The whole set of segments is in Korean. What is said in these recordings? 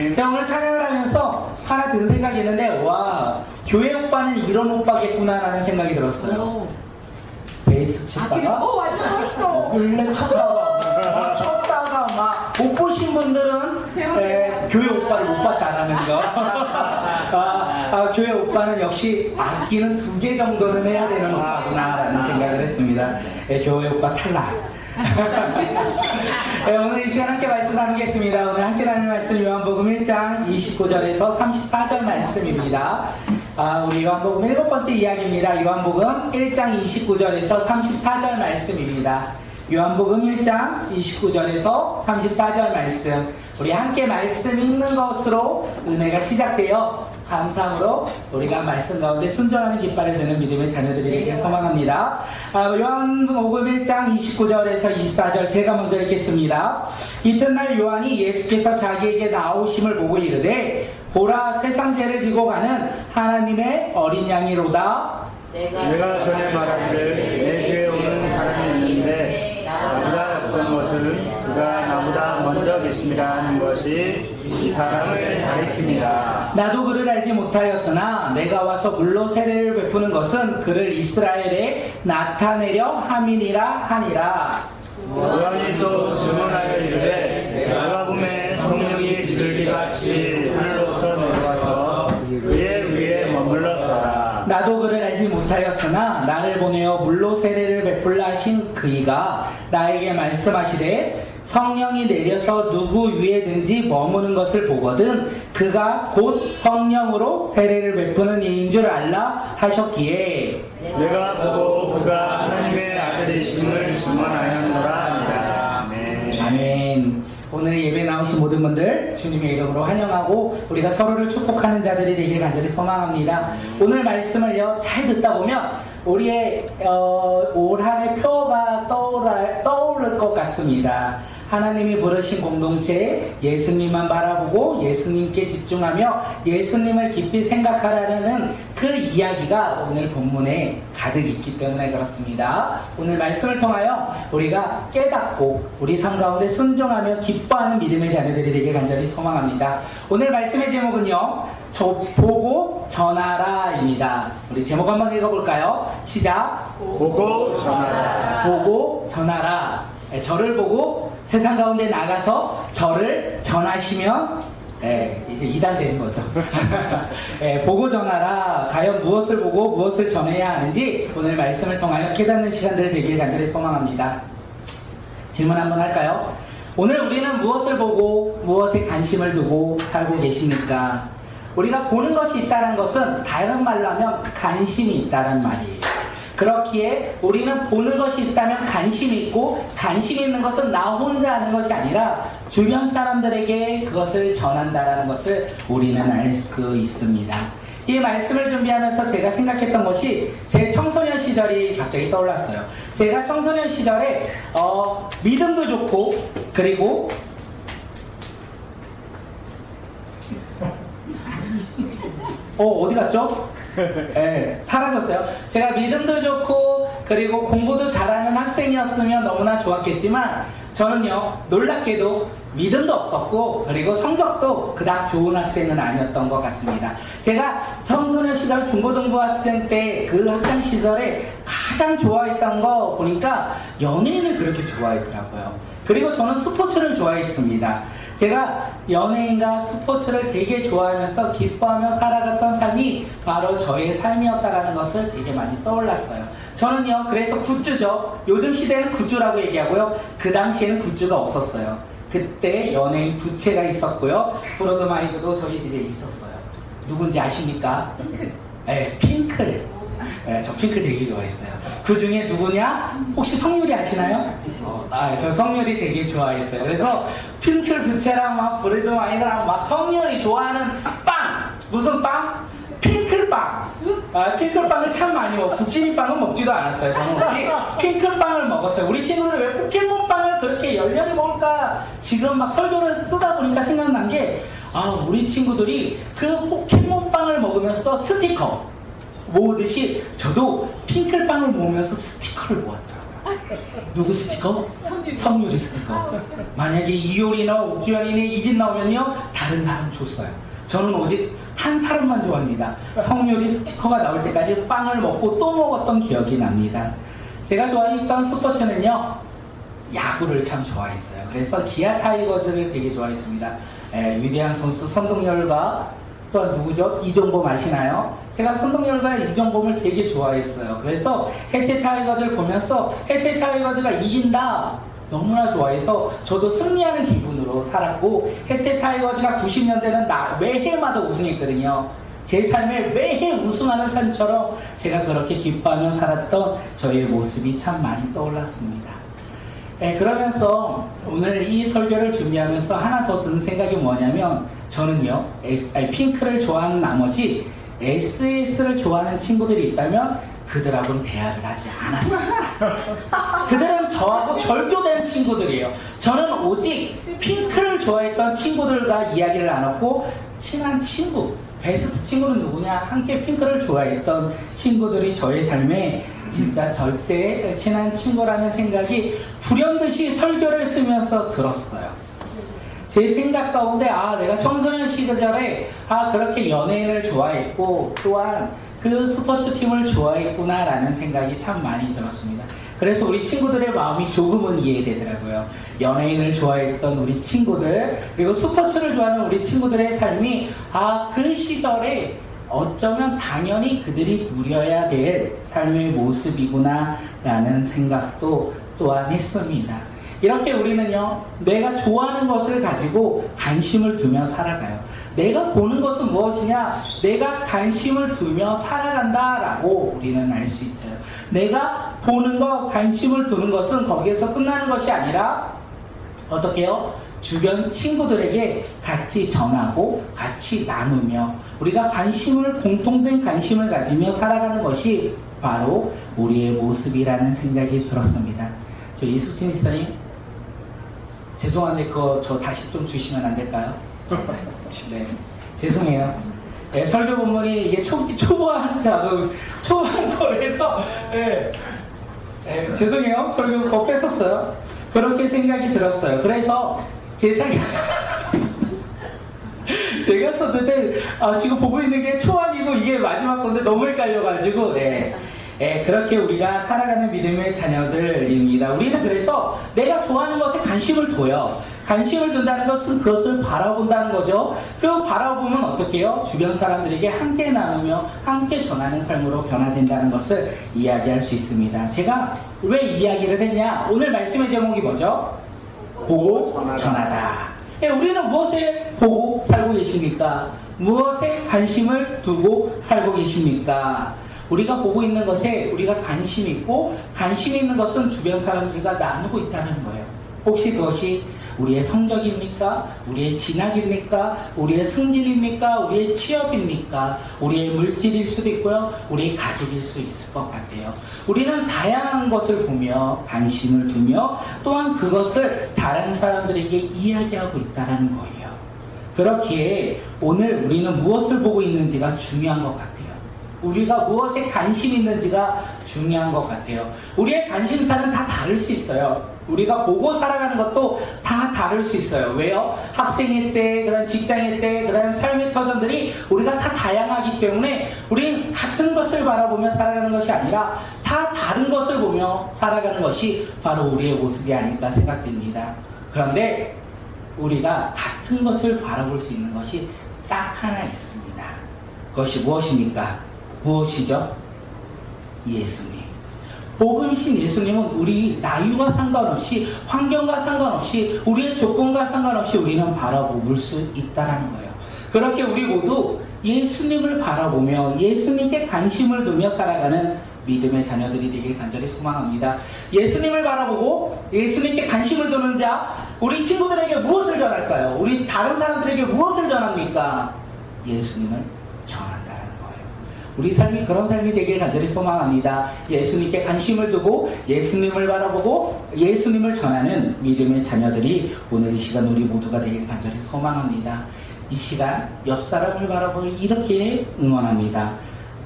제가 오늘 찬양을 하면서 하나 든 생각이 있는데, 와, 교회 오빠는 이런 오빠겠구나라는 생각이 들었어요. 베이스 치다가, 완전 멋있어. 원래 쳤다가 막 못 보신 분들은 교회 오빠를 못 봤다라는 거. 교회 오빠는 역시 악기는 2개 정도는 해야 되는 오빠구나라는 생각을 했습니다. 교회 오빠 탈락. 오늘 이 시간 함께 말씀 나누겠습니다. 오늘 함께 나눌 말씀 요한복음 1장 29절에서 34절 말씀입니다. 우리 요한복음 7번째 이야기입니다. 요한복음 1장 29절에서 34절 말씀입니다. 요한복음 1장 29절에서 34절 말씀. 우리 함께 말씀 읽는 것으로 은혜가 시작되어 감사함으로 우리가 말씀 가운데 순종하는 깃발을 드는 믿음의 자녀들이 되길 소망합니다. 요한복음 1장 29절에서 24절 제가 먼저 읽겠습니다. 이튿날 요한이 예수께서 자기에게 나오심을 보고 이르되 보라 세상 죄를 지고 가는 하나님의 어린 양이로다. 내가 전에 말하기를 내 뒤에 오는 사람이 있는데 나보다 앞선 것은 그가 나보다 먼저 계심이라 하는 것이 이 사람을 가리킵니다. 나도 그를 알지 못하였으나 내가 와서 물로 세례를 베푸는 것은 그를 이스라엘에 나타내려 함이니라 하니라. 요한이 또 증언하여 이르되 내가 보매 성령이 비둘기같이 하늘로부터 내려와서 그의 위에 머물렀더라. 나도 그를 알지 못하였으나 나를 보내어 물로 세례를 베풀라 하신 그이가 나에게 말씀하시되 성령이 내려서 누구 위에든지 머무는 것을 보거든 그가 곧 성령으로 세례를 베푸는 이인 줄 알라 하셨기에 내가 보고 그가 하나님의 아들이심을 증언하였노라 하니라. 아멘. 아멘. 오늘 예배 나오신 모든 분들 주님의 이름으로 환영하고 우리가 서로를 축복하는 자들이 되길 간절히 소망합니다. 오늘 말씀을요 잘 듣다 보면 우리의 올 한해 표가 떠오를 것 같습니다. 하나님이 부르신 공동체 예수님만 바라보고 예수님께 집중하며 예수님을 깊이 생각하라는 그 이야기가 오늘 본문에 가득 있기 때문에 그렇습니다. 오늘 말씀을 통하여 우리가 깨닫고 우리 삶 가운데 순종하며 기뻐하는 믿음의 자녀들이 되길 간절히 소망합니다. 오늘 말씀의 제목은요 보고 전하라입니다. 우리 제목 한번 읽어볼까요? 시작. 보고 전하라. 보고 전하라. 저를 보고 세상 가운데 나가서 저를 전하시면 이제 2단 되는 거죠. 보고 전하라. 과연 무엇을 보고 무엇을 전해야 하는지 오늘 말씀을 통하여 깨닫는 시간들을 되길 간절히 소망합니다. 질문 한번 할까요? 오늘 우리는 무엇을 보고 무엇에 관심을 두고 살고 계십니까? 우리가 보는 것이 있다는 것은 다른 말로 하면 관심이 있다는 말이에요. 그렇기에 우리는 보는 것이 있다면 관심이 있고 관심이 있는 것은 나 혼자 하는 것이 아니라 주변 사람들에게 그것을 전한다라는 것을 우리는 알 수 있습니다. 이 말씀을 준비하면서 제가 생각했던 것이 제 청소년 시절이 갑자기 떠올랐어요. 제가 청소년 시절에 믿음도 좋고 그리고 어디 갔죠? 사라졌어요. 제가 믿음도 좋고 그리고 공부도 잘하는 학생이었으면 너무나 좋았겠지만 저는요 놀랍게도 믿음도 없었고 그리고 성적도 그닥 좋은 학생은 아니었던 것 같습니다. 제가 청소년 시절 중고등부 학생 때 그 학창 시절에 가장 좋아했던 거 보니까 연예인을 그렇게 좋아했더라고요. 그리고 저는 스포츠를 좋아했습니다. 제가 연예인과 스포츠를 되게 좋아하면서 기뻐하며 살아갔던 삶이 바로 저의 삶이었다라는 것을 되게 많이 떠올랐어요. 저는요 그래서 굿즈죠. 요즘 시대는 굿즈라고 얘기하고요. 그 당시에는 굿즈가 없었어요. 그때 연예인 부채가 있었고요. 브로드마이드도 저희 집에 있었어요. 누군지 아십니까? 핑클. 저 핑클 되게 좋아했어요. 그 중에 누구냐? 혹시 성률이 아시나요? 저 성률이 되게 좋아했어요. 그래서 핑클 부채랑 막 브로드마이드랑 막 성률이 좋아하는 빵! 무슨 빵? 핑클빵. 핑클빵을 참 많이 먹고 국진이빵은 먹지도 않았어요. 저는 핑클빵을 먹었어요. 우리 친구들 왜 포켓몬빵을 그렇게 열렬히 먹을까? 지금 막 설교를 쓰다 보니까 생각난 게 우리 친구들이 그 포켓몬빵을 먹으면서 스티커 모으듯이 저도 핑클빵을 모으면서 스티커를 모았더라고요. 누구 스티커? 성률이 스티커. 만약에 이효리나 옥주현이나 이진 나오면요, 다른 사람 줬어요. 저는 오직 한 사람만 좋아합니다. 성률이 스티커가 나올 때까지 빵을 먹고 또 먹었던 기억이 납니다. 제가 좋아했던 스포츠는요, 야구를 참 좋아했어요. 그래서 기아 타이거즈를 되게 좋아했습니다. 위대한 선수 선동열과 또한 누구죠? 이종범 아시나요? 제가 선동열과 이종범을 되게 좋아했어요. 그래서 혜태 타이거즈를 보면서 혜태 타이거즈가 이긴다 너무나 좋아해서 저도 승리하는 기분으로 살았고, 혜태 타이거즈가 90년대는 매해마다 우승했거든요. 제 삶에 매해 우승하는 삶처럼 제가 그렇게 기뻐하며 살았던 저의 모습이 참 많이 떠올랐습니다. 그러면서 오늘 이 설교를 준비하면서 하나 더 든 생각이 뭐냐면, 저는요, 핑크를 좋아하는 나머지 SS를 좋아하는 친구들이 있다면 그들하고는 대화를 하지 않았습니다. 그들은 저하고 절교된 친구들이에요. 저는 오직 핑크를 좋아했던 친구들과 이야기를 나눴고, 친한 친구, 베스트 친구는 누구냐? 함께 핑크를 좋아했던 친구들이 저의 삶에 진짜 절대 친한 친구라는 생각이 불현듯이 설교를 쓰면서 들었어요. 제 생각 가운데 내가 청소년 시절에 그렇게 연예인을 좋아했고 또한 그 스포츠팀을 좋아했구나라는 생각이 참 많이 들었습니다. 그래서 우리 친구들의 마음이 조금은 이해되더라고요. 연예인을 좋아했던 우리 친구들, 그리고 스포츠를 좋아하는 우리 친구들의 삶이 그 시절에 어쩌면 당연히 그들이 누려야 될 삶의 모습이구나 라는 생각도 또한 했습니다. 이렇게 우리는요, 내가 좋아하는 것을 가지고 관심을 두며 살아가요. 내가 보는 것은 무엇이냐? 내가 관심을 두며 살아간다라고 우리는 알 수 있어요. 내가 보는 것, 관심을 두는 것은 거기에서 끝나는 것이 아니라 어떻게 해요? 주변 친구들에게 같이 전하고 같이 나누며 우리가 공통된 관심을 가지며 살아가는 것이 바로 우리의 모습이라는 생각이 들었습니다. 저 이숙진 지사님, 죄송한데 그거 저 다시 좀 주시면 안 될까요? 네, 죄송해요. 네, 설교 본문이 이게 초보한 거라서 죄송해요. 설교 그거 뺐었어요. 그렇게 생각이 들었어요. 그래서 제 생각 제가 썼는데 지금 보고 있는 게 초안이고 이게 마지막 건데 너무 헷갈려가지고 그렇게 우리가 살아가는 믿음의 자녀들입니다. 우리는 그래서 내가 좋아하는 것에 관심을 둬요. 관심을 둔다는 것은 그것을 바라본다는 거죠. 그 바라보면 어떻게 해요? 주변 사람들에게 함께 나누며 함께 전하는 삶으로 변화된다는 것을 이야기할 수 있습니다. 제가 왜 이야기를 했냐? 오늘 말씀의 제목이 뭐죠? 보고 전하다. 우리는 무엇에 보고 살고 계십니까? 무엇에 관심을 두고 살고 계십니까? 우리가 보고 있는 것에 우리가 관심 있고, 관심 있는 것은 주변 사람들과 나누고 있다는 거예요. 혹시 그것이 우리의 성적입니까? 우리의 진학입니까? 우리의 승진입니까? 우리의 취업입니까? 우리의 물질일 수도 있고요. 우리의 가족일 수 있을 것 같아요. 우리는 다양한 것을 보며 관심을 두며 또한 그것을 다른 사람들에게 이야기하고 있다는 거예요. 그렇기에 오늘 우리는 무엇을 보고 있는지가 중요한 것 같아요. 우리가 무엇에 관심 있는지가 중요한 것 같아요. 우리의 관심사는 다 다를 수 있어요. 우리가 보고 살아가는 것도 다 다를 수 있어요. 왜요? 학생일 때, 그다음 직장일 때, 그다음 삶의 터전들이 우리가 다 다양하기 때문에 우리는 같은 것을 바라보며 살아가는 것이 아니라 다 다른 것을 보며 살아가는 것이 바로 우리의 모습이 아닐까 생각됩니다. 그런데 우리가 같은 것을 바라볼 수 있는 것이 딱 하나 있습니다. 그것이 무엇입니까? 무엇이죠? 예수님. 복음이신 예수님은 우리 나이와 상관없이, 환경과 상관없이, 우리의 조건과 상관없이 우리는 바라볼 수 있다는 거예요. 그렇게 우리 모두 예수님을 바라보며 예수님께 관심을 두며 살아가는 믿음의 자녀들이 되길 간절히 소망합니다. 예수님을 바라보고 예수님께 관심을 두는 자, 우리 친구들에게 무엇을 전할까요? 우리 다른 사람들에게 무엇을 전합니까? 예수님을 전한다는 거예요. 우리 삶이 그런 삶이 되길 간절히 소망합니다. 예수님께 관심을 두고 예수님을 바라보고 예수님을 전하는 믿음의 자녀들이 오늘 이 시간 우리 모두가 되길 간절히 소망합니다. 이 시간 옆 사람을 바라보며 이렇게 응원합니다.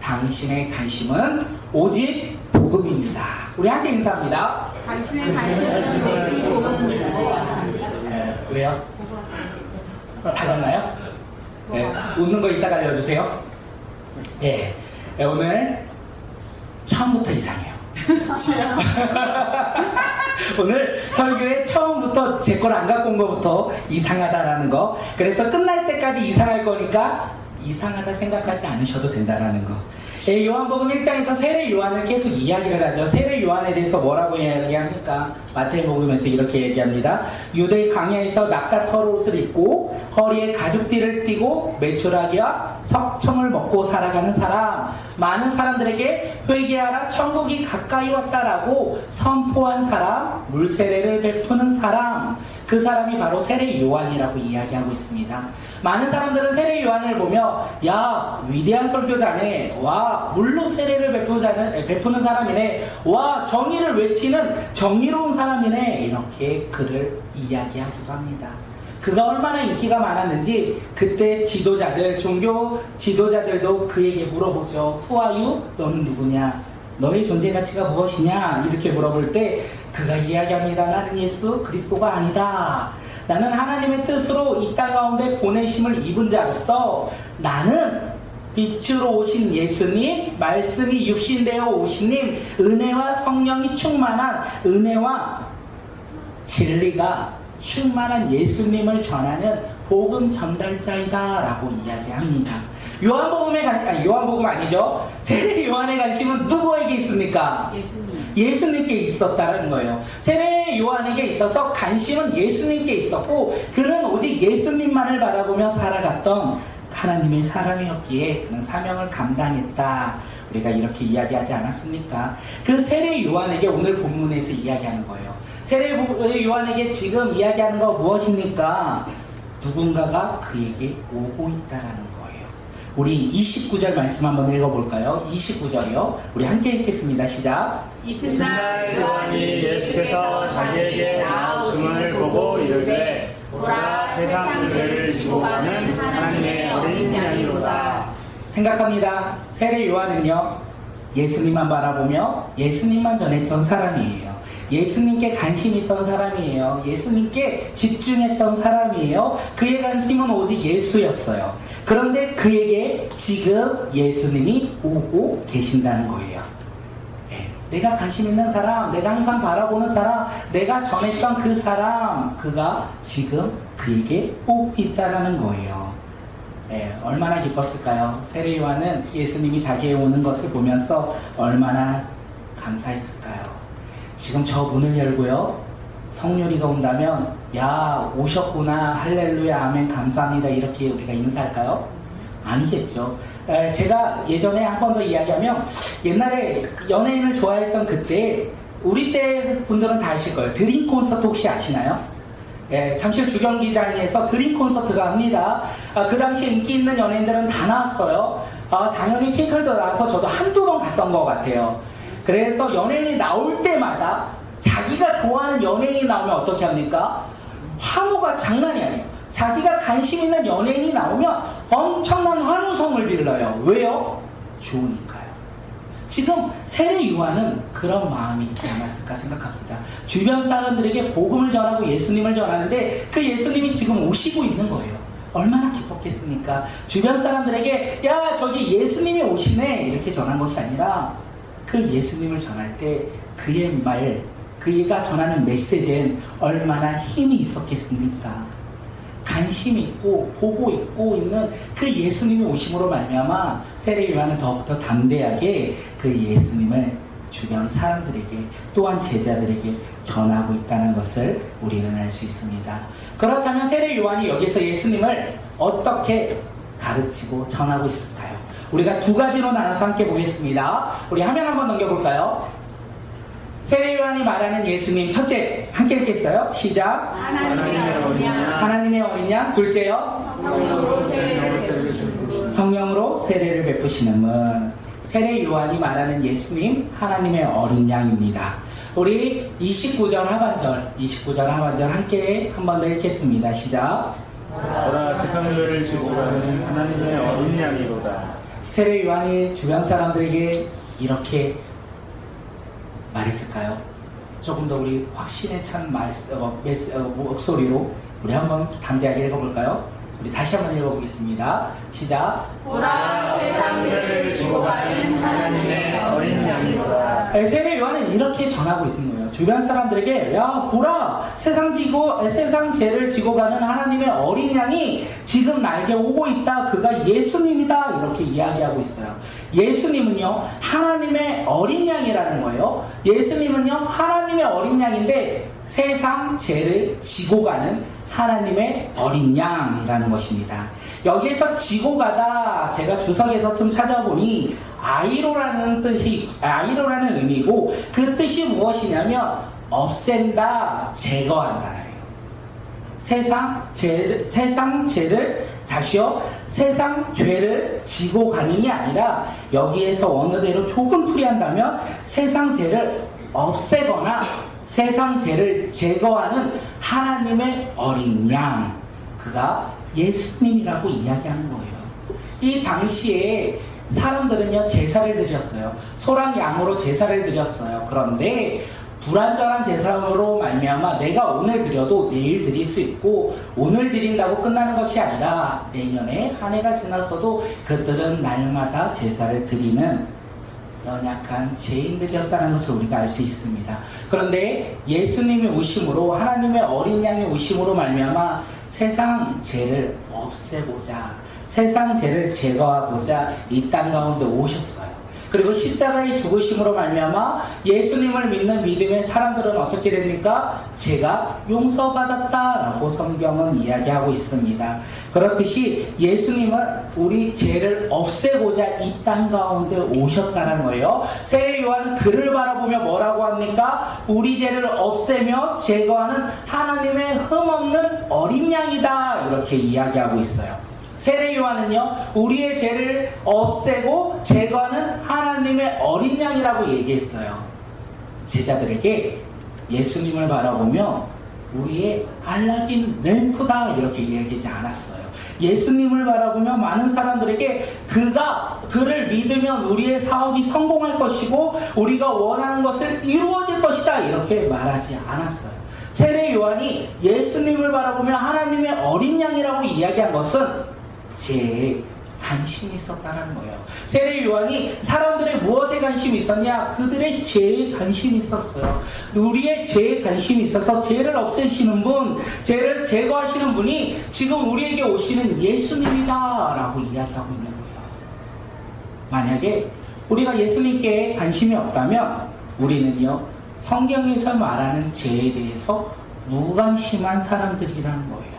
당신의 관심은 오직 복음입니다. 우리 함께 인사합니다. 당신의 관심은 오직 복음을 왜요? 달랐나요? 네, 웃는 거 이따가 알려주세요. 예, 오늘 처음부터 이상해요. 오늘 설교에 처음부터 제 걸 안 갖고 온 거부터 이상하다라는 거. 그래서 끝날 때까지 이상할 거니까 이상하다 생각하지 않으셔도 된다라는 거. 예, 요한복음 1장에서 세례 요한을 계속 이야기를 하죠. 세례 요한에 대해서 뭐라고 이야기합니까? 마태복음에서 이렇게 얘기합니다. 유대 광야에서 낙가털 옷을 입고 허리에 가죽띠를 띠고 메추라기와 석청을 먹고 살아가는 사람, 많은 사람들에게 회개하라 천국이 가까이 왔다라고 선포한 사람, 물세례를 베푸는 사람, 그 사람이 바로 세례 요한이라고 이야기하고 있습니다. 많은 사람들은 세례 요한을 보며 야, 위대한 설교자네, 와, 물로 세례를 베푸는 사람이네, 와, 정의를 외치는 정의로운 사람이네, 이렇게 그를 이야기하기도 합니다. 그가 얼마나 인기가 많았는지 그때 지도자들, 종교 지도자들도 그에게 물어보죠. Who are you? 너는 누구냐? 너의 존재 가치가 무엇이냐? 이렇게 물어볼 때 그가 이야기합니다. 나는 예수 그리스도가 아니다. 나는 하나님의 뜻으로 이 땅 가운데 보내심을 입은 자로서 나는 빛으로 오신 예수님, 말씀이 육신되어 오시님, 은혜와 성령이 충만한, 은혜와 진리가 충만한 예수님을 전하는 복음 전달자이다 라고 이야기합니다. 요한복음 아니죠. 세례 요한의 관심은 누구에게 있습니까? 예수님께 있었다는 거예요. 세례 요한에게 있어서 관심은 예수님께 있었고, 그는 오직 예수님만을 바라보며 살아갔던 하나님의 사람이었기에 그는 사명을 감당했다. 우리가 이렇게 이야기하지 않았습니까? 그 세례 요한에게 오늘 본문에서 이야기하는 거예요. 세례 요한에게 지금 이야기하는 거 무엇입니까? 누군가가 그에게 오고 있다라는 거예요. 우리 29절 말씀 한번 읽어볼까요? 29절이요. 우리 함께 읽겠습니다. 시작. 이튿날 요한이 예수께서 자기에게 나오심을 보고 이르되 보라, 세상 죄를 지고 가는 하나님의 어린 양이로다. 생각합니다. 세례 요한은요, 예수님만 바라보며 예수님만 전했던 사람이에요. 예수님께 관심 있던 사람이에요. 예수님께 집중했던 사람이에요. 그의 관심은 오직 예수였어요. 그런데 그에게 지금 예수님이 오고 계신다는 거예요. 네. 내가 관심 있는 사람, 내가 항상 바라보는 사람, 내가 전했던 그 사람, 그가 지금 그에게 오고 있다는 거예요. 네, 얼마나 기뻤을까요? 세례 요한은 예수님이 자기에 오는 것을 보면서 얼마나 감사했을까요? 지금 저 문을 열고요, 성령이가 온다면 야, 오셨구나, 할렐루야, 아멘, 감사합니다, 이렇게 우리가 인사할까요? 아니겠죠. 제가 예전에 한 번 더 이야기하면, 옛날에 연예인을 좋아했던 그때, 우리 때 분들은 다 아실 거예요. 드림 콘서트 혹시 아시나요? 잠실 주경기장에서 드림 콘서트가 합니다. 그 당시에 인기 있는 연예인들은 다 나왔어요. 당연히 핑클도 나와서 저도 한두 번 갔던 것 같아요. 그래서 연예인이 나올 때마다 자기가 좋아하는 연예인이 나오면 어떻게 합니까? 환호가 장난이 아니에요. 자기가 관심 있는 연예인이 나오면 엄청난 환호성을 질러요. 왜요? 좋으니까요. 지금 세례 요한은 그런 마음이 있지 않았을까 생각합니다. 주변 사람들에게 복음을 전하고 예수님을 전하는데 그 예수님이 지금 오시고 있는 거예요. 얼마나 기뻤겠습니까? 주변 사람들에게 야, 저기 예수님이 오시네, 이렇게 전한 것이 아니라 그 예수님을 전할 때 그의 말, 그가 전하는 메시지엔 얼마나 힘이 있었겠습니까? 관심 있고 보고 있고 있는 그 예수님이 오심으로 말미암아 세례 요한은 더욱더 담대하게 그 예수님을 주변 사람들에게, 또한 제자들에게 전하고 있다는 것을 우리는 알 수 있습니다. 그렇다면 세례 요한이 여기서 예수님을 어떻게 가르치고 전하고 있을까요? 우리가 두 가지로 나눠서 함께 보겠습니다. 우리 화면 한번 넘겨볼까요? 세례 요한이 말하는 예수님, 첫째, 함께 읽겠어요? 시작. 하나님의 어린 양. 둘째요. 성령으로 세례를 베푸시는 분. 세례 요한이 말하는 예수님, 하나님의 어린 양입니다. 우리 29절 하반절 함께 한 번 더 읽겠습니다. 시작. 보라, 세상 죄를 지고 가는 하나님의 어린 양이로다. 세례 요한이 주변 사람들에게 이렇게 말했을까요? 조금 더 우리 확신에 찬 목소리로 우리 한번 담대하게 읽어볼까요? 우리 다시 한번 읽어보겠습니다. 시작. 보라 세상들을 지고 가는 하나님의 어린 양이로다. 세례 요한은 이렇게 전하고 있는 거예요. 주변 사람들에게 야 보라 세상 죄를 지고 가는 하나님의 어린 양이 지금 나에게 오고 있다. 그가 예수님이다. 이렇게 이야기하고 있어요. 예수님은요 하나님의 어린 양이라는 거예요. 예수님은요 하나님의 어린 양인데 세상 죄를 지고 가는 하나님의 어린 양이라는 것입니다. 여기에서 지고 가다 제가 주석에서 좀 찾아보니 아이로라는 의미고 그 뜻이 무엇이냐면 없앤다, 제거한다. 세상 죄를 세상 죄를 지고 가는 게 아니라 여기에서 원어대로 조금 풀이한다면 세상 죄를 없애거나 세상 죄를 제거하는 하나님의 어린 양, 그가 예수님이라고 이야기하는 거예요. 이 당시에 사람들은요 제사를 드렸어요. 소랑 양으로 제사를 드렸어요. 그런데 불완전한 제사로 말미암아 내가 오늘 드려도 내일 드릴 수 있고 오늘 드린다고 끝나는 것이 아니라 내년에 한 해가 지나서도 그들은 날마다 제사를 드리는 연약한 죄인들이었다는 것을 우리가 알 수 있습니다. 그런데 예수님의 오심으로 하나님의 어린 양의 오심으로 말미암아 세상 죄를 없애고자 세상 죄를 제거하고자 이 땅 가운데 오셨어요. 그리고 십자가의 죽으심으로 말미암아 예수님을 믿는 믿음의 사람들은 어떻게 됩니까? 죄가 용서받았다라고 성경은 이야기하고 있습니다. 그렇듯이 예수님은 우리 죄를 없애고자 이 땅 가운데 오셨다는 거예요. 세례 요한은 그를 바라보며 뭐라고 합니까? 우리 죄를 없애며 제거하는 하나님의 흠없는 어린 양이다 이렇게 이야기하고 있어요. 세례 요한은요 우리의 죄를 없애고 제거하는 하나님의 어린 양이라고 얘기했어요. 제자들에게 예수님을 바라보며 우리의 알라딘 램프다 이렇게 얘기하지 않았어요. 예수님을 바라보며 많은 사람들에게 그를 믿으면 우리의 사업이 성공할 것이고 우리가 원하는 것을 이루어질 것이다 이렇게 말하지 않았어요. 세례 요한이 예수님을 바라보며 하나님의 어린 양이라고 이야기한 것은 죄에 관심이 있었다는 거예요. 세례 요한이 사람들의 무엇에 관심이 있었냐? 그들의 죄에 관심이 있었어요. 우리의 죄에 관심이 있어서 죄를 없애시는 분, 죄를 제거하시는 분이 지금 우리에게 오시는 예수님이다 라고 이야기하고 있는 거예요. 만약에 우리가 예수님께 관심이 없다면 우리는요 성경에서 말하는 죄에 대해서 무관심한 사람들이라는 거예요.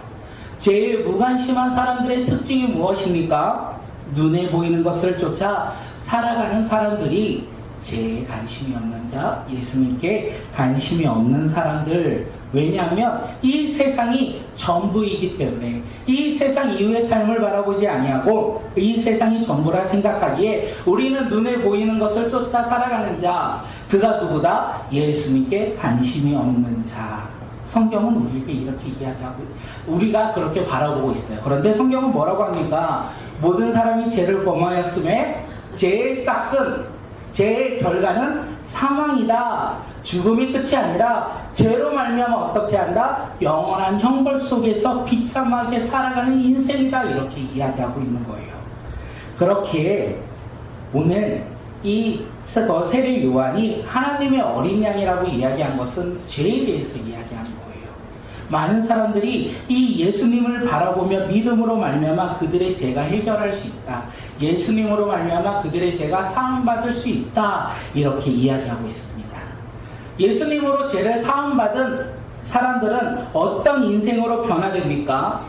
죄에 무관심한 사람들의 특징이 무엇입니까? 눈에 보이는 것을 쫓아 살아가는 사람들이 죄에 관심이 없는 자, 예수님께 관심이 없는 사람들. 왜냐하면 이 세상이 전부이기 때문에 이 세상 이후의 삶을 바라보지 아니하고 이 세상이 전부라 생각하기에 우리는 눈에 보이는 것을 쫓아 살아가는 자, 그가 누구다? 예수님께 관심이 없는 자. 성경은 우리에게 이렇게 이야기하고 우리가 그렇게 바라보고 있어요. 그런데 성경은 뭐라고 합니까? 모든 사람이 죄를 범하였음에 죄의 싹은 죄의 결과는 사망이다. 죽음이 끝이 아니라 죄로 말미암아 어떻게 한다? 영원한 형벌 속에서 비참하게 살아가는 인생이다. 이렇게 이야기하고 있는 거예요. 그렇게 오늘 이 세례 요한이 하나님의 어린 양이라고 이야기한 것은 죄에 대해서 이야기한 거예요. 많은 사람들이 이 예수님을 바라보며 믿음으로 말미암아 그들의 죄가 해결할 수 있다. 예수님으로 말미암아 그들의 죄가 사함받을 수 있다. 이렇게 이야기하고 있습니다. 예수님으로 죄를 사함받은 사람들은 어떤 인생으로 변화됩니까?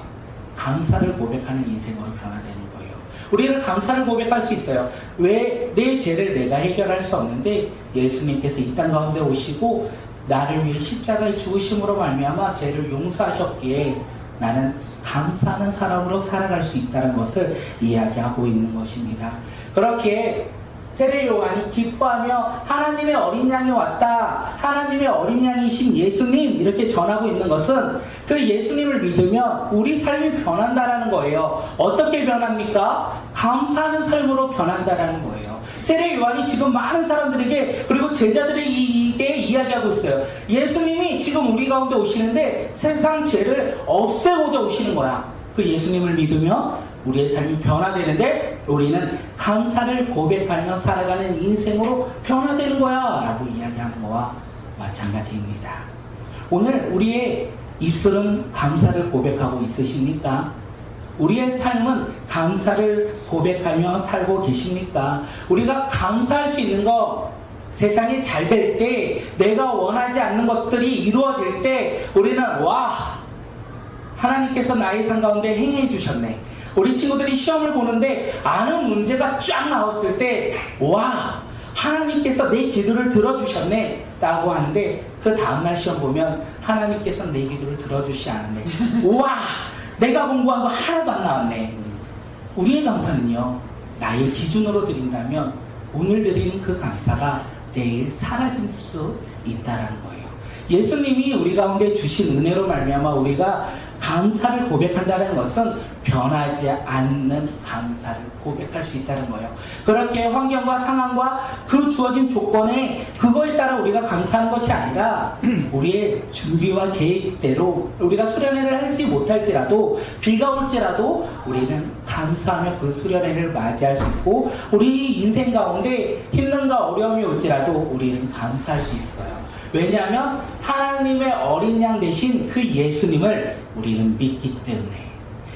감사를 고백하는 인생으로 변화되는 거예요. 우리는 감사를 고백할 수 있어요. 왜 내 죄를 내가 해결할 수 없는데 예수님께서 이 땅 가운데 오시고 나를 위해 십자가의 죽으심으로 말미암아 죄를 용서하셨기에 나는 감사하는 사람으로 살아갈 수 있다는 것을 이야기하고 있는 것입니다. 그렇게 세례 요한이 기뻐하며 하나님의 어린 양이 왔다, 하나님의 어린 양이신 예수님 이렇게 전하고 있는 것은 그 예수님을 믿으면 우리 삶이 변한다라는 거예요. 어떻게 변합니까? 감사하는 삶으로 변한다라는 거예요. 세례 요한이 지금 많은 사람들에게 그리고 제자들에게 이야기하고 있어요. 예수님이 지금 우리 가운데 오시는데 세상 죄를 없애고자 오시는 거야. 그 예수님을 믿으면 우리의 삶이 변화되는데 우리는 감사를 고백하며 살아가는 인생으로 변화되는 거야 라고 이야기하는 거와 마찬가지입니다. 오늘 우리의 입술은 감사를 고백하고 있으십니까? 우리의 삶은 감사를 고백하며 살고 계십니까? 우리가 감사할 수 있는 거, 세상이 잘 될 때, 내가 원하지 않는 것들이 이루어질 때 우리는 와, 하나님께서 나의 삶 가운데 행해 주셨네. 우리 친구들이 시험을 보는데 아는 문제가 쫙 나왔을 때 와, 하나님께서 내 기도를 들어주셨네 라고 하는데 그 다음날 시험 보면 하나님께서 내 기도를 들어주시 않았네. 우와, 내가 공부한 거 하나도 안 나왔네. 우리의 감사는요, 나의 기준으로 드린다면 오늘 드리는 그 감사가 내일 사라질 수 있다는 거예요. 예수님이 우리 가운데 주신 은혜로 말미암아 우리가 감사를 고백한다는 것은 변하지 않는 감사를 고백할 수 있다는 거예요. 그렇게 환경과 상황과 그 주어진 조건에 그거에 따라 우리가 감사하는 것이 아니라 우리의 준비와 계획대로 우리가 수련회를 할지 못할지라도 비가 올지라도 우리는 감사하며 그 수련회를 맞이할 수 있고 우리 인생 가운데 힘든가 어려움이 올지라도 우리는 감사할 수 있어요. 왜냐하면 하나님의 어린 양 되신 그 예수님을 우리는 믿기 때문에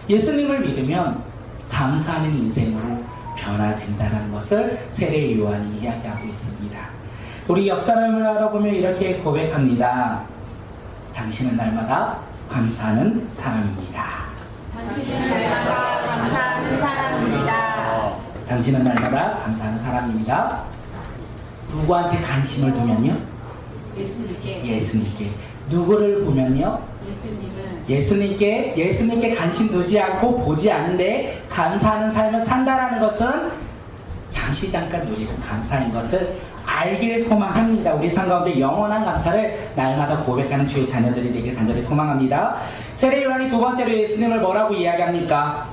예수님을 믿으면 감사하는 인생으로 변화된다는 것을 세례 요한이 이야기하고 있습니다. 우리 역사를 알아보면 이렇게 고백합니다. 당신은 날마다 감사하는 사람입니다. 당신은 날마다 감사하는 사람입니다. 당신은 날마다 감사하는 사람입니다. 누구한테 관심을 두면요? 예수님께. 누구를 보면요? 예수님께 관심 두지 않고 보지 않은데 감사하는 삶을 산다라는 것은 잠시 잠깐 누리는 감사인 것을 알길 소망합니다. 우리 삶 가운데 영원한 감사를 날마다 고백하는 주의 자녀들이 되길 간절히 소망합니다. 세례 요한이 두 번째로 예수님을 뭐라고 이야기합니까?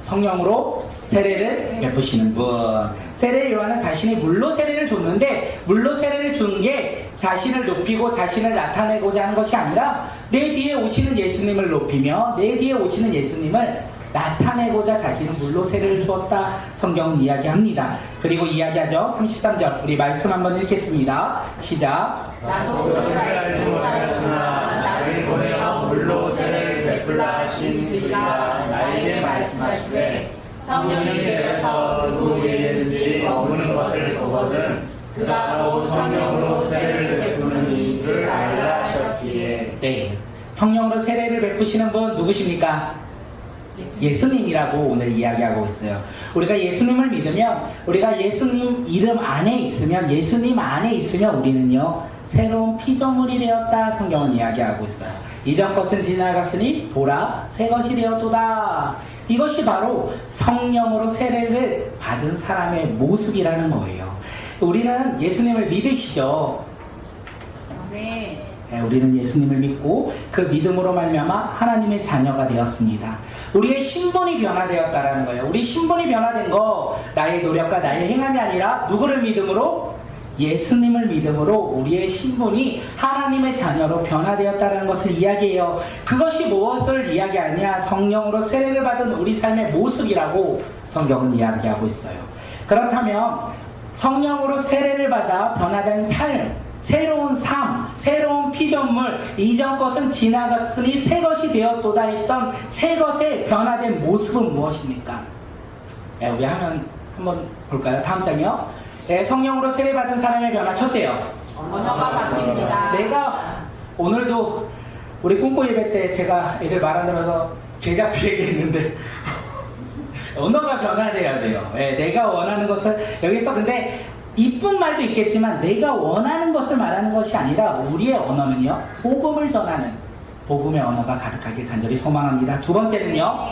성령으로 세례를 베푸시는 분. 세례 요한은 자신이 물로 세례를 줬는데 물로 세례를 준 게 자신을 높이고 자신을 나타내고자 하는 것이 아니라 내 뒤에 오시는 예수님을 높이며 내 뒤에 오시는 예수님을 나타내고자 자신은 물로 세례를 주었다. 성경은 이야기합니다. 그리고 이야기하죠. 33절 우리 말씀 한번 읽겠습니다. 시작. 나도 너를 알지 못하였으나 나를 보내어 물로 세례를 베풀라 하신 그가 나에게 말씀하시되 성령이 내려서 누구에게든지 머무는 것을 보거든 그가 곧 성령으로 세례를 베푸는 이를 알라 하셨기에. 네, 성령으로 세례를 베푸시는 분 누구십니까? 예수님이라고 오늘 이야기하고 있어요. 우리가 예수님을 믿으면 우리가 예수님 이름 안에 있으면 예수님 안에 있으면 우리는요 새로운 피조물이 되었다. 성경은 이야기하고 있어요. 이전 것은 지나갔으니 보라 새 것이 되었도다. 이것이 바로 성령으로 세례를 받은 사람의 모습이라는 거예요. 우리는 예수님을 믿으시죠? 네. 네, 우리는 예수님을 믿고 그 믿음으로 말미암아 하나님의 자녀가 되었습니다. 우리의 신분이 변화되었다라는 거예요. 우리 신분이 변화된 거 나의 노력과 나의 행함이 아니라 누구를 믿음으로? 예수님을 믿음으로 우리의 신분이 하나님의 자녀로 변화되었다는 것을 이야기해요. 그것이 무엇을 이야기하냐? 성령으로 세례를 받은 우리 삶의 모습이라고 성경은 이야기하고 있어요. 그렇다면 성령으로 세례를 받아 변화된 삶, 새로운 삶, 새로운 피조물, 이전 것은 지나갔으니 새 것이 되었도다 했던 새 것의 변화된 모습은 무엇입니까? 네, 우리 화면 한번 볼까요? 다음 장이요. 네, 성령으로 세례받은 사람의 변화 첫째요. 언어가 바뀝니다. 내가 오늘도 우리 꿈꾸 예배 때 제가 애들 말 안 들어서 제자표 얘기했는데 언어가 변화돼야 돼요. 네, 내가 원하는 것을 여기서 근데 이쁜 말도 있겠지만 내가 원하는 것을 말하는 것이 아니라 우리의 언어는요 복음을 전하는 복음의 언어가 가득하길 간절히 소망합니다. 두 번째는요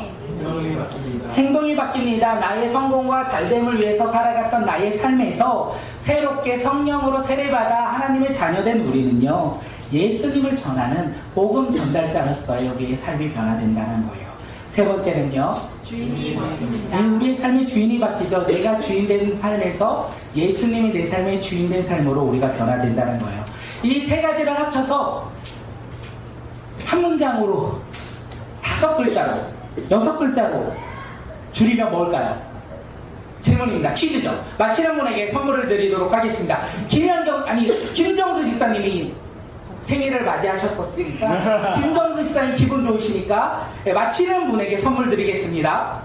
행동이 바뀝니다. 나의 성공과 잘됨을 위해서 살아갔던 나의 삶에서 새롭게 성령으로 세례받아 하나님의 자녀된 우리는요, 예수님을 전하는 복음 전달자로서의 우리의 삶이 변화된다는 거예요. 세 번째는요, 주인이 바뀝니다. 우리의 삶의 주인이 바뀌죠. 내가 주인된 삶에서 예수님이 내 삶의 주인된 삶으로 우리가 변화된다는 거예요. 이 세 가지를 합쳐서 한 문장으로 5글자로 6글자로 줄이면 뭘까요? 질문입니다. 퀴즈죠. 맞히는 분에게 선물을 드리도록 하겠습니다. 김정수 지사님이 생일을 맞이하셨었으니까 김정수 지사님 기분 좋으시니까 맞히는 분에게 선물 드리겠습니다.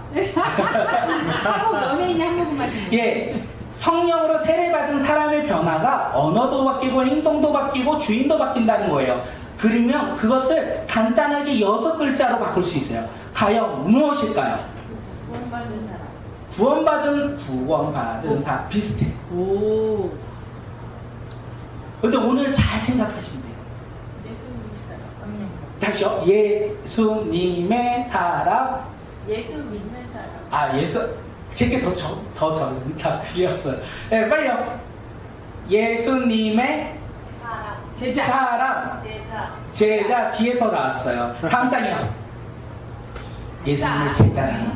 한국 연예인이 한 번만. 예, 성령으로 세례받은 사람의 변화가 언어도 바뀌고 행동도 바뀌고 주인도 바뀐다는 거예요. 그러면 그것을 간단하게 6글자로 바꿀 수 있어요. 과연 무엇일까요? 구원받은 사 비슷해. 오. 근데 오늘 잘 생각하시면 돼요. 다시요. 예수님의 사람. 예수 믿는 사람. 아, 제게 더 틀렸어요. 네, 빨리요. 예수님의 제자. 사람. 제자 뒤에서 나왔어요. 다음 장이요. 예수님의 제자는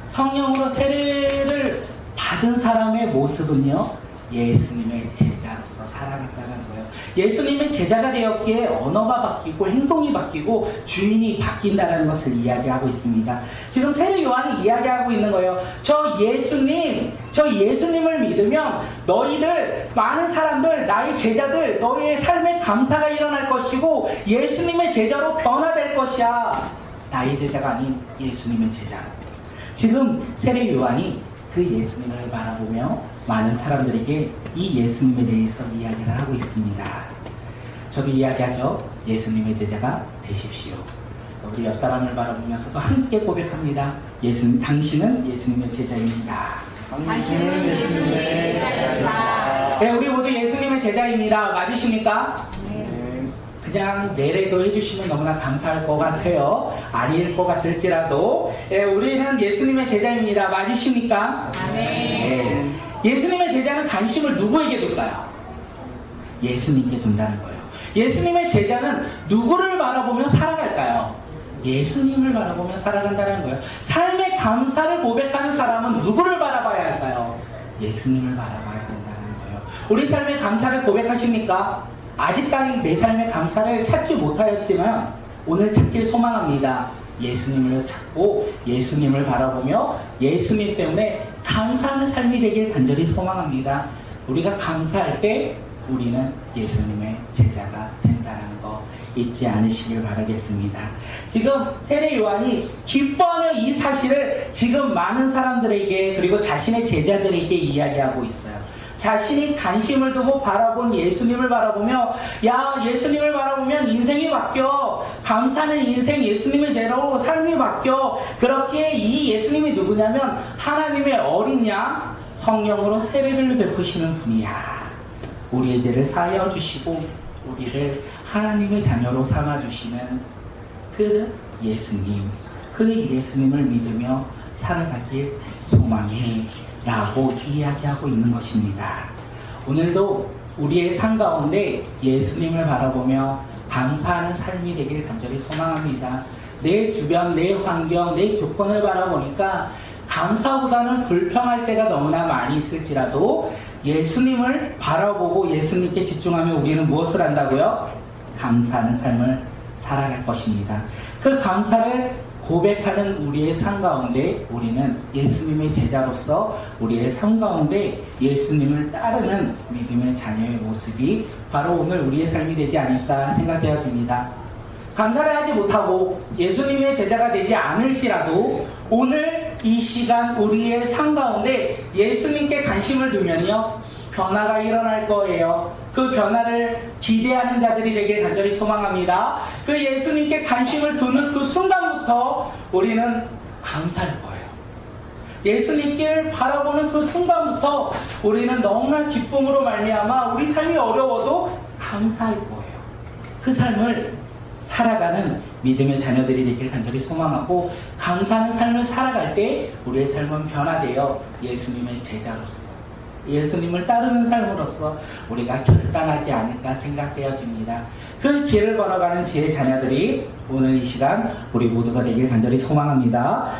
성령으로 세례를 받은 사람의 모습은요, 예수님의 제자로서 살아간다는 거예요. 예수님의 제자가 되었기에 언어가 바뀌고 행동이 바뀌고 주인이 바뀐다는 것을 이야기하고 있습니다. 지금 세례 요한이 이야기하고 있는 거예요. 저 예수님을 믿으면 너희들 많은 사람들, 나의 제자들, 너희의 삶에 감사가 일어날 것이고 예수님의 제자로 변화될 것이야. 나의 제자가 아닌 예수님의 제자. 지금 세례 요한이 그 예수님을 바라보며 많은 사람들에게 이 예수님에 대해서 이야기를 하고 있습니다. 저도 이야기하죠. 예수님의 제자가 되십시오. 우리 옆 사람을 바라보면서도 함께 고백합니다. 당신은 예수님의 제자입니다. 당신은 예수님의 제자입니다. 네, 우리 모두 예수님의 제자입니다. 맞으십니까? 그냥 내래도 해주시면 너무나 감사할 것 같아요. 아닐 것 같을지라도 우리는 예수님의 제자입니다. 맞으십니까? 네. 예수님의 제자는 관심을 누구에게 둘까요? 예수님께 둔다는 거예요. 예수님의 제자는 누구를 바라보며 살아갈까요? 예수님을 바라보며 살아간다는 거예요. 삶의 감사를 고백하는 사람은 누구를 바라봐야 할까요? 예수님을 바라봐야 된다는 거예요. 우리 삶의 감사를 고백하십니까? 아직까지 내 삶의 감사를 찾지 못하였지만 오늘 찾길 소망합니다. 예수님을 찾고 예수님을 바라보며 예수님 때문에 감사하는 삶이 되길 간절히 소망합니다. 우리가 감사할 때 우리는 예수님의 제자가 된다는 거 잊지 않으시길 바라겠습니다. 지금 세례 요한이 기뻐하며 이 사실을 지금 많은 사람들에게 그리고 자신의 제자들에게 이야기하고 있어요. 자신이 관심을 두고 바라본 예수님을 바라보며 예수님을 바라보면 인생이 바뀌어. 감사는 인생 예수님의 제자로 삶이 바뀌어. 그렇기에 이 예수님이 누구냐면 하나님의 어린 양 성령으로 세례를 베푸시는 분이야. 우리의 죄를 사하여 주시고 우리를 하나님의 자녀로 삼아주시는 그 예수님, 그 예수님을 믿으며 살아가길 소망해 라고 이야기하고 있는 것입니다. 오늘도 우리의 삶 가운데 예수님을 바라보며 감사하는 삶이 되길 간절히 소망합니다. 내 주변, 내 환경, 내 조건을 바라보니까 감사보다는 불평할 때가 너무나 많이 있을지라도 예수님을 바라보고 예수님께 집중하며 우리는 무엇을 한다고요? 감사하는 삶을 살아갈 것입니다. 그 감사를 고백하는 우리의 삶 가운데 우리는 예수님의 제자로서 우리의 삶 가운데 예수님을 따르는 믿음의 자녀의 모습이 바로 오늘 우리의 삶이 되지 않을까 생각되어집니다. 감사를 하지 못하고 예수님의 제자가 되지 않을지라도 오늘 이 시간 우리의 삶 가운데 예수님께 관심을 두면요 변화가 일어날 거예요. 그 변화를 기대하는 자들이 되길 간절히 소망합니다. 그 예수님께 관심을 두는 그 순간부터 우리는 감사할 거예요. 예수님께 바라보는 그 순간부터 우리는 너무나 기쁨으로 말미암아 우리 삶이 어려워도 감사할 거예요. 그 삶을 살아가는 믿음의 자녀들이 되길 간절히 소망하고 감사하는 삶을 살아갈 때 우리의 삶은 변화되어 예수님의 제자로서 예수님을 따르는 삶으로서 우리가 결단하지 않을까 생각되어집니다. 그 길을 걸어가는 지혜 자녀들이 오늘 이 시간 우리 모두가 되길 간절히 소망합니다.